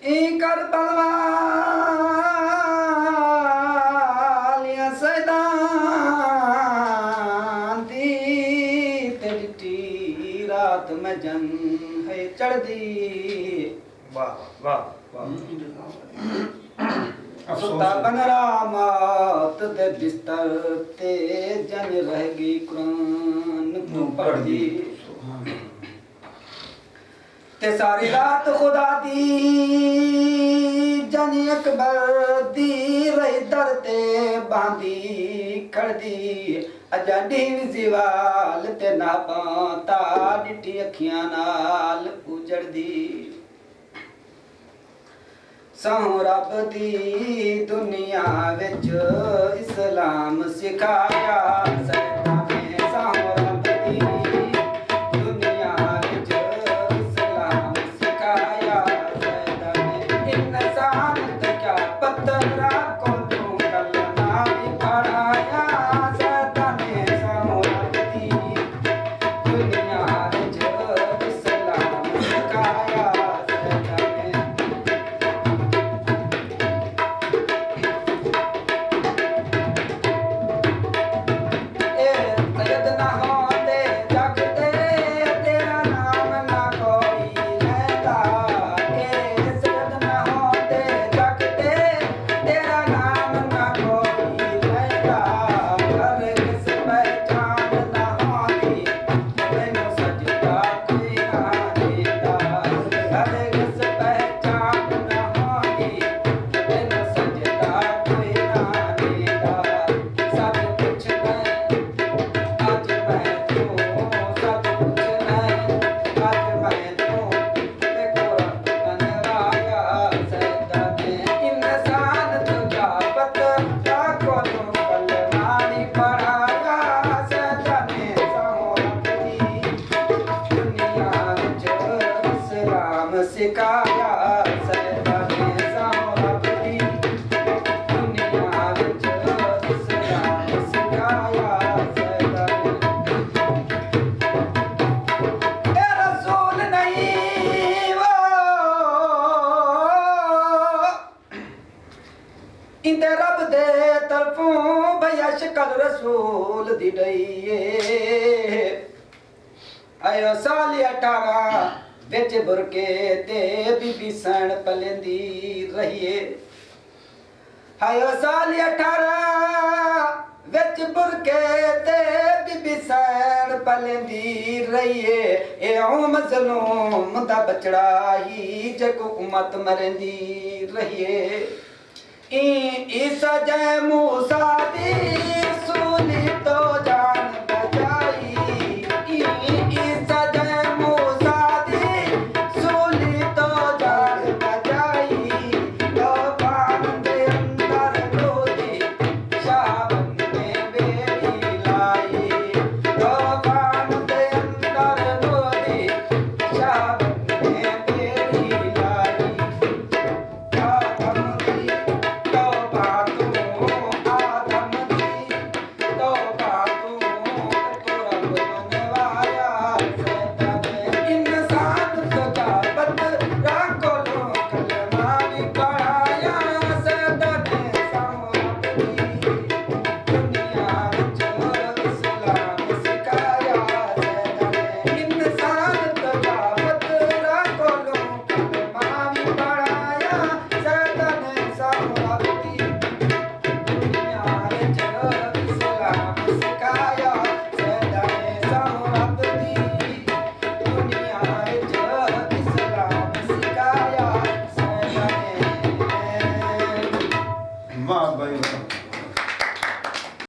ई कर पलवालियां सैदां दी तेरी रात में जंग है चढ़दी। वाह वाह वाह सुता बनरा मौत दे बिस्तर ते जन रह गई कुरान तू पढ़दी। ते सारी रात खुदा दी जन अकबर दी रही दर ते बांदी खड़दी। अजा डीव जीवाल ते नापां डिठी अखियां नाल उजड़दी। सौं रब दी दुनिया विच इस्लाम सिखाया सैयदा ने। सौं रब दी दुनिया विच इस्लाम सिखाया सैयदा ने। इंसान ते क्या पत्थरा को तू कलमा भी पढ़ाया सैयदा ने। सौं रब दी दुनिया विच इस्लाम सिखाया सैयदा ने। सैयद ना होंदे जग ते तेरा नाम ना कोई लैंदा। सैयद ना होंदे जग ते तेरा नाम ना कोई लैंदा। हर किस पहचान ना होंदी मैनू सजदा कोई ना देंदा। हर किस पहचान ना होंदी मैनू सजदा कोई ना देंदा। सब कुछ मैं आज मैं तू सब कुछ मैं आज मैं तू देखो रब बनवाया सैयदा ने। इंसान तुझा पत्थरा को तू कलमा नहीं पढ़ाया सैयदा ने। सौं रब दी दुनिया विच इस्लाम सिखाया सैयदा ने। सौं रब दी दुनिया विच इस्लाम सिखाया सैयदा ने। ए रसूल नहीं वो इंदे रब दे तरफों भैया शक्ल रसूल दी डईए। आयो साल 18 बिच बुरके ते बीबी सैन पलेंदी रहिए। आयो साल 18 विच बुरके ते बीबी सैन पलेंदी रहिए। ए ओ मज़लूम दा बचड़ा ही जेको उम्मत मरेंदी रहिए। ईसा जै मूसा दी सूली तो